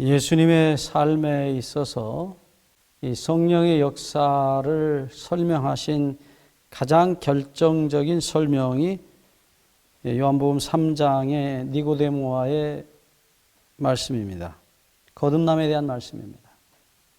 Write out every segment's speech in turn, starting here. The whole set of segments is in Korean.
예수님의 삶에 있어서 이 성령의 역사를 설명하신 가장 결정적인 설명이 요한복음 3장의 니고데모와의 말씀입니다. 거듭남에 대한 말씀입니다.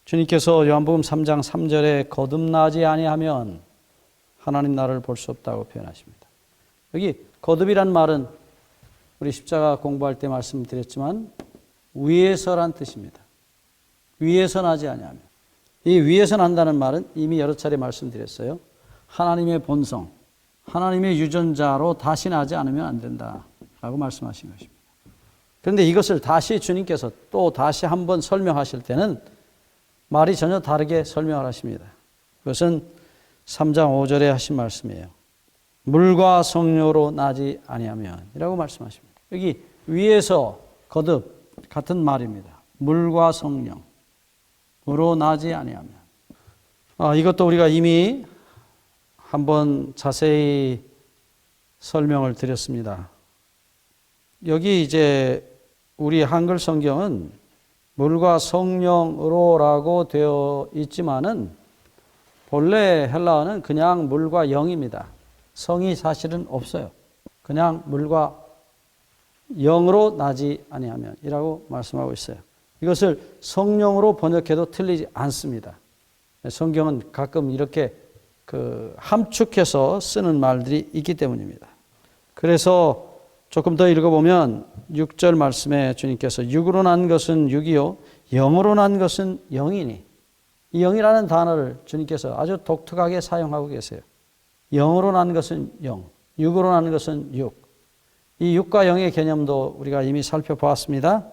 주님께서 요한복음 3장 3절에 거듭나지 아니하면 하나님 나라를 볼 수 없다고 표현하십니다. 여기 거듭이란 말은 우리 십자가 공부할 때 말씀드렸지만 위에서란 뜻입니다. 위에서 나지 아니하면. 이 위에서 난다는 말은 이미 여러 차례 말씀드렸어요. 하나님의 본성, 하나님의 유전자로 다시 나지 않으면 안 된다라고 말씀하신 것입니다. 그런데 이것을 다시 주님께서 또 다시 한번 설명하실 때는 말이 전혀 다르게 설명을 하십니다. 그것은 3장 5절에 하신 말씀이에요. 물과 성령으로 나지 아니하면 이라고 말씀하십니다. 여기 위에서 거듭 같은 말입니다. 물과 성령으로 나지 아니하면. 이것도 우리가 이미 한번 자세히 설명을 드렸습니다. 여기 이제 우리 한글 성경은 물과 성령으로라고 되어 있지만은 본래 헬라어는 그냥 물과 영입니다. 성이 사실은 없어요. 그냥 물과 영으로 나지 아니하면 이라고 말씀하고 있어요. 이것을 성령으로 번역해도 틀리지 않습니다. 성경은 가끔 이렇게 함축해서 쓰는 말들이 있기 때문입니다. 그래서 조금 더 읽어보면 6절 말씀에 주님께서 육으로 난 것은 육이요 영으로 난 것은 영이니, 이 영이라는 단어를 주님께서 아주 독특하게 사용하고 계세요. 영으로 난 것은 영, 육으로 난 것은 육. 이 육과 영의 개념도 우리가 이미 살펴보았습니다.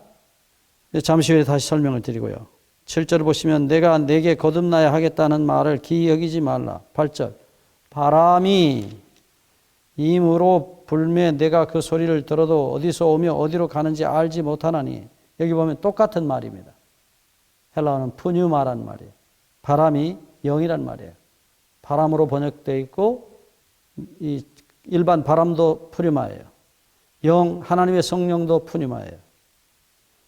잠시 후에 다시 설명을 드리고요. 7절을 보시면 내가 내게 거듭나야 하겠다는 말을 기이 여기지 말라. 8절 바람이 임으로 불매 내가 그 소리를 들어도 어디서 오며 어디로 가는지 알지 못하나니. 여기 보면 똑같은 말입니다. 헬라어는 푸뉴마란 말이에요. 바람이 영이란 말이에요. 바람으로 번역되어 있고 이 일반 바람도 푸뉴마예요. 영, 하나님의 성령도 푸뉴마예요.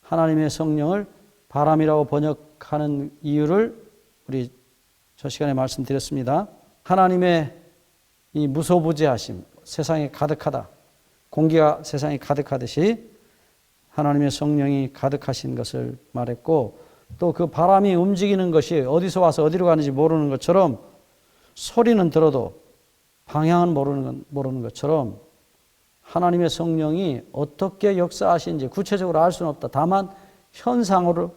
하나님의 성령을 바람이라고 번역하는 이유를 우리 저 시간에 말씀드렸습니다. 하나님의 이 무소부재하심, 세상에 가득하다. 공기가 세상에 가득하듯이 하나님의 성령이 가득하신 것을 말했고, 또 그 바람이 움직이는 것이 어디서 와서 어디로 가는지 모르는 것처럼 소리는 들어도 방향은 모르는 것처럼 하나님의 성령이 어떻게 역사하시는지 구체적으로 알 수는 없다. 다만 현상으로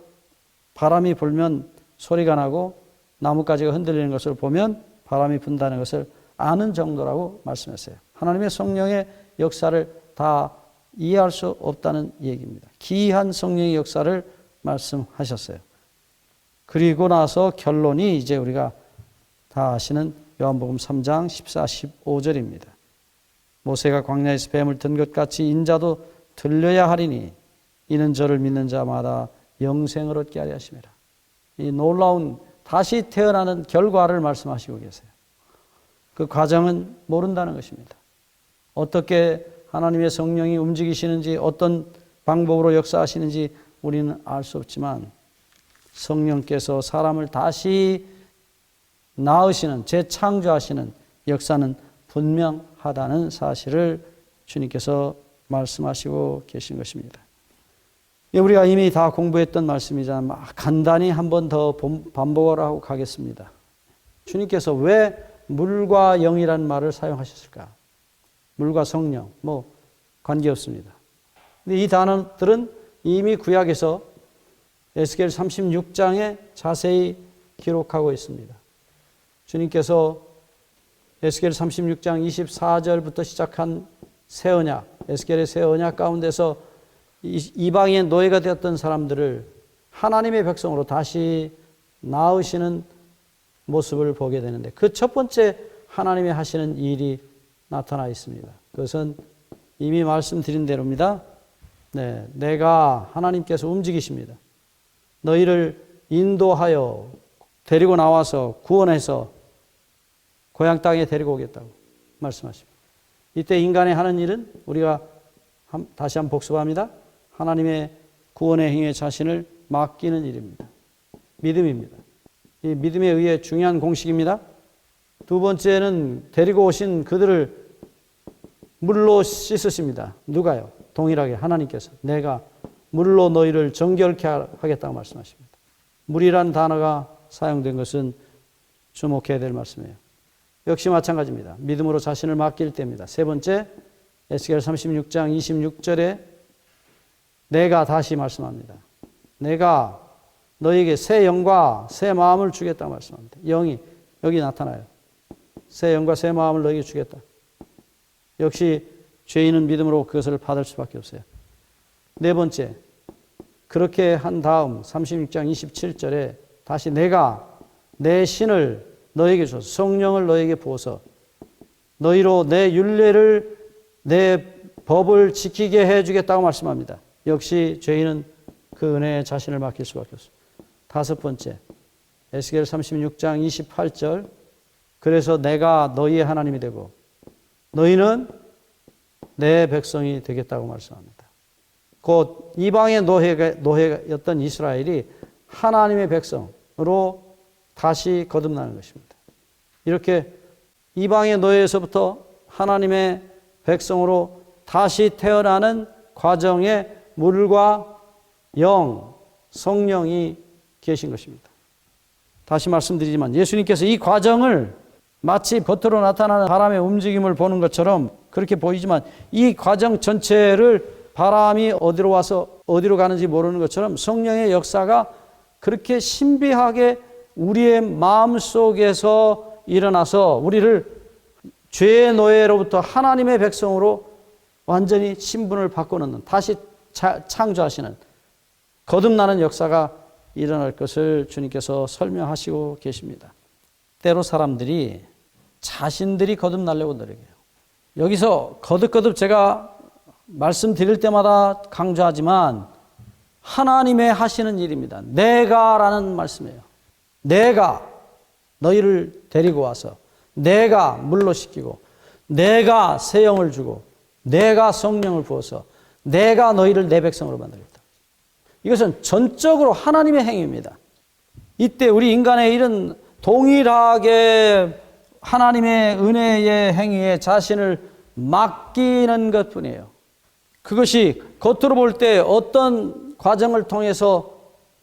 바람이 불면 소리가 나고 나뭇가지가 흔들리는 것을 보면 바람이 분다는 것을 아는 정도라고 말씀했어요. 하나님의 성령의 역사를 다 이해할 수 없다는 얘기입니다. 기이한 성령의 역사를 말씀하셨어요. 그리고 나서 결론이 이제 우리가 다 아시는 요한복음 3장 14, 15절입니다. 모세가 광야에서 뱀을 든 것 같이 인자도 들려야 하리니 이는 저를 믿는 자마다 영생을 얻게 하려 하심이라. 이 놀라운 다시 태어나는 결과를 말씀하시고 계세요. 그 과정은 모른다는 것입니다. 어떻게 하나님의 성령이 움직이시는지, 어떤 방법으로 역사하시는지 우리는 알 수 없지만 성령께서 사람을 다시 낳으시는, 재창조하시는 역사는 분명하다는 사실을 주님께서 말씀하시고 계신 것입니다. 우리가 이미 다 공부했던 말씀이지만 간단히 한 번 더 반복을 하고 가겠습니다. 주님께서 왜 물과 영이라는 말을 사용하셨을까? 물과 성령, 관계없습니다. 근데 이 단어들은 이미 구약에서 에스겔 36장에 자세히 기록하고 있습니다. 주님께서 에스겔 36장 24절부터 시작한 새 언약, 에스겔의 새 언약 가운데서 이방인의 노예가 되었던 사람들을 하나님의 백성으로 다시 낳으시는 모습을 보게 되는데, 그 첫 번째 하나님이 하시는 일이 나타나 있습니다. 그것은 이미 말씀드린 대로입니다. 내가 하나님께서 움직이십니다. 너희를 인도하여 데리고 나와서 구원해서 고향 땅에 데리고 오겠다고 말씀하십니다. 이때 인간이 하는 일은 우리가 다시 한번 복습합니다. 하나님의 구원의 행위에 자신을 맡기는 일입니다. 믿음입니다. 이 믿음에 의해 중요한 공식입니다. 두 번째는 데리고 오신 그들을 물로 씻으십니다. 누가요? 동일하게 하나님께서 내가 물로 너희를 정결케 하겠다고 말씀하십니다. 물이란 단어가 사용된 것은 주목해야 될 말씀이에요. 역시 마찬가지입니다. 믿음으로 자신을 맡길 때입니다. 세 번째, 에스겔 36장 26절에 내가 다시 말씀합니다. 내가 너에게 새 영과 새 마음을 주겠다고 말씀합니다. 영이 여기 나타나요. 새 영과 새 마음을 너에게 주겠다. 역시 죄인은 믿음으로 그것을 받을 수밖에 없어요. 네 번째, 그렇게 한 다음 36장 27절에 다시 내가 내 신을 너에게 줘서 성령을 너에게 부어서 너희로 내 율례를 내 법을 지키게 해주겠다고 말씀합니다. 역시 죄인은 그 은혜에 자신을 맡길 수밖에 없습니다. 다섯 번째, 에스겔 36장 28절 그래서 내가 너희의 하나님이 되고 너희는 내 백성이 되겠다고 말씀합니다. 곧 이방의 노예였던 이스라엘이 하나님의 백성으로 다시 거듭나는 것입니다. 이렇게 이방의 노예에서부터 하나님의 백성으로 다시 태어나는 과정에 물과 영, 성령이 계신 것입니다. 다시 말씀드리지만 예수님께서 이 과정을 마치 겉으로 나타나는 바람의 움직임을 보는 것처럼 그렇게 보이지만 이 과정 전체를 바람이 어디로 와서 어디로 가는지 모르는 것처럼 성령의 역사가 그렇게 신비하게 우리의 마음속에서 일어나서 우리를 죄의 노예로부터 하나님의 백성으로 완전히 신분을 바꿔놓는 다시 창조하시는 거듭나는 역사가 일어날 것을 주님께서 설명하시고 계십니다. 때로 사람들이 자신들이 거듭나려고 노력해요. 여기서 거듭거듭 제가 말씀드릴 때마다 강조하지만 하나님의 하시는 일입니다. 내가라는 말씀이에요. 내가 너희를 데리고 와서 내가 물로 씻기고 내가 새 영을 주고 내가 성령을 부어서 내가 너희를 내 백성으로 만들겠다. 이것은 전적으로 하나님의 행위입니다. 이때 우리 인간의 일은 동일하게 하나님의 은혜의 행위에 자신을 맡기는 것뿐이에요. 그것이 겉으로 볼 때 어떤 과정을 통해서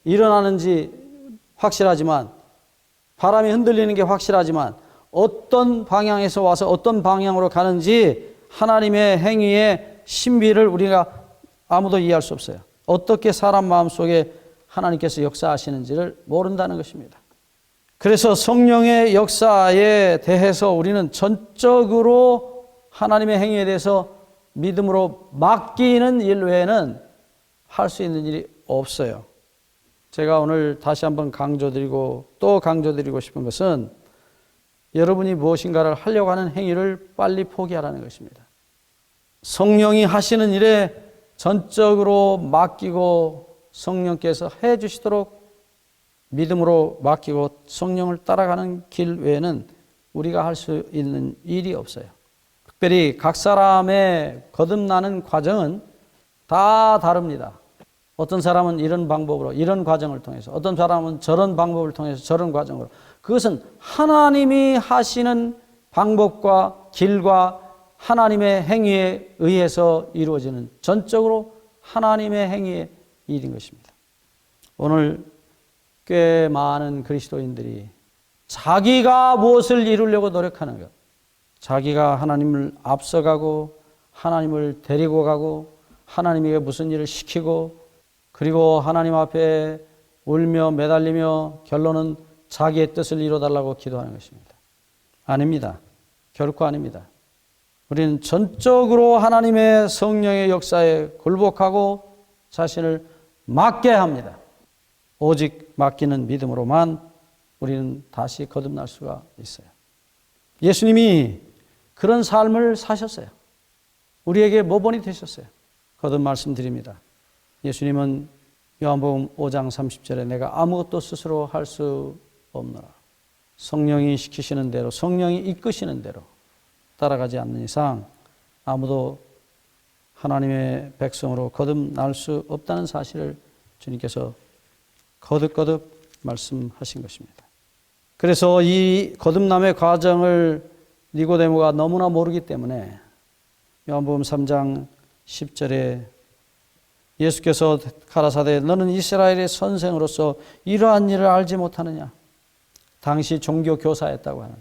일어나는지 확실하지만 바람이 흔들리는 게 확실하지만 어떤 방향에서 와서 어떤 방향으로 가는지 하나님의 행위의 신비를 우리가 아무도 이해할 수 없어요. 어떻게 사람 마음속에 하나님께서 역사하시는지를 모른다는 것입니다. 그래서 성령의 역사에 대해서 우리는 전적으로 하나님의 행위에 대해서 믿음으로 맡기는 일 외에는 할 수 있는 일이 없어요. 제가 오늘 다시 한번 강조드리고 또 강조드리고 싶은 것은 여러분이 무엇인가를 하려고 하는 행위를 빨리 포기하라는 것입니다. 성령이 하시는 일에 전적으로 맡기고 성령께서 해 주시도록 믿음으로 맡기고 성령을 따라가는 길 외에는 우리가 할 수 있는 일이 없어요. 특별히 각 사람의 거듭나는 과정은 다 다릅니다. 어떤 사람은 이런 방법으로 이런 과정을 통해서 어떤 사람은 저런 방법을 통해서 저런 과정으로 그것은 하나님이 하시는 방법과 길과 하나님의 행위에 의해서 이루어지는 전적으로 하나님의 행위의 일인 것입니다. 오늘 꽤 많은 그리스도인들이 자기가 무엇을 이루려고 노력하는 것, 자기가 하나님을 앞서가고 하나님을 데리고 가고 하나님에게 무슨 일을 시키고 그리고 하나님 앞에 울며 매달리며 결론은 자기의 뜻을 이루어달라고 기도하는 것입니다. 아닙니다. 결코 아닙니다. 우리는 전적으로 하나님의 성령의 역사에 굴복하고 자신을 맡겨야 합니다. 오직 맡기는 믿음으로만 우리는 다시 거듭날 수가 있어요. 예수님이 그런 삶을 사셨어요. 우리에게 모본이 되셨어요. 거듭 말씀드립니다. 예수님은 요한복음 5장 30절에 내가 아무것도 스스로 할 수 없노라. 성령이 시키시는 대로 성령이 이끄시는 대로 따라가지 않는 이상 아무도 하나님의 백성으로 거듭날 수 없다는 사실을 주님께서 거듭거듭 말씀하신 것입니다. 그래서 이 거듭남의 과정을 니고데모가 너무나 모르기 때문에 요한복음 3장 10절에 예수께서 가라사대 너는 이스라엘의 선생으로서 이러한 일을 알지 못하느냐. 당시 종교 교사였다고 하는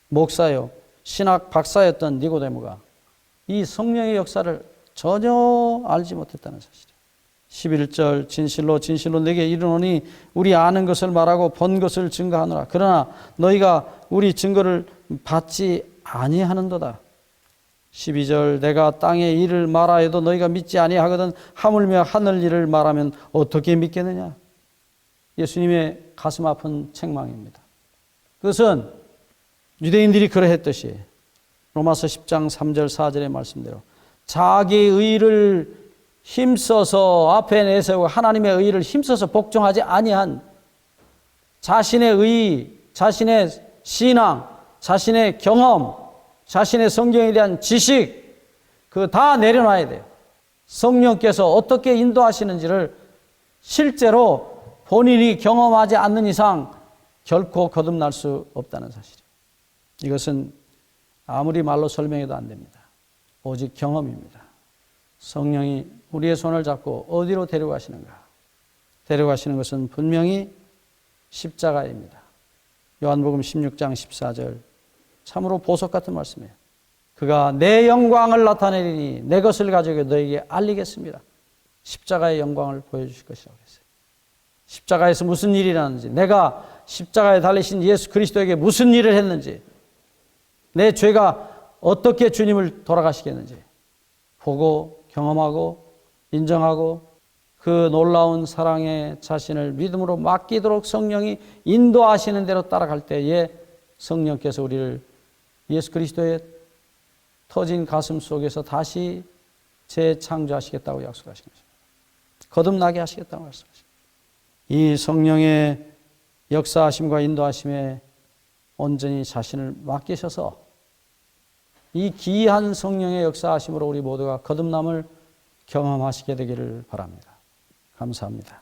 목사요 신학 박사였던 니고데모가 이 성령의 역사를 전혀 알지 못했다는 사실이에요. 11절 진실로 내게 이르노니 우리 아는 것을 말하고 본 것을 증거하노라. 그러나 너희가 우리 증거를 받지 아니하는도다. 12절 내가 땅의 일을 말하여도 너희가 믿지 아니하거든 하물며 하늘 일을 말하면 어떻게 믿겠느냐. 예수님의 가슴 아픈 책망입니다. 그것은 유대인들이 그러했듯이 로마서 10장 3절 4절의 말씀대로 자기의 의를 힘써서 앞에 내세우고 하나님의 의를 힘써서 복종하지 아니한 자신의 의, 자신의 신앙, 자신의 경험, 자신의 성경에 대한 지식 그거 다 내려놔야 돼요. 성령께서 어떻게 인도하시는지를 실제로 본인이 경험하지 않는 이상 결코 거듭날 수 없다는 사실이에요. 이것은 아무리 말로 설명해도 안 됩니다. 오직 경험입니다. 성령이 우리의 손을 잡고 어디로 데려가시는가? 데려가시는 것은 분명히 십자가입니다. 요한복음 16장 14절 참으로 보석 같은 말씀이에요. 그가 내 영광을 나타내리니 내 것을 가지고 너에게 알리겠습니다. 십자가의 영광을 보여주실 것이라고 했어요. 십자가에서 무슨 일이 일어났는지, 내가 십자가에 달리신 예수 그리스도에게 무슨 일을 했는지, 내 죄가 어떻게 주님을 돌아가시겠는지 보고 경험하고 인정하고 그 놀라운 사랑의 자신을 믿음으로 맡기도록 성령이 인도하시는 대로 따라갈 때에 성령께서 우리를 예수 그리스도의 터진 가슴 속에서 다시 재창조하시겠다고 약속하신 것입니다. 거듭나게 하시겠다고 말씀하십니다. 이 성령의 역사하심과 인도하심에 온전히 자신을 맡기셔서 이 기이한 성령의 역사하심으로 우리 모두가 거듭남을 경험하시게 되기를 바랍니다. 감사합니다.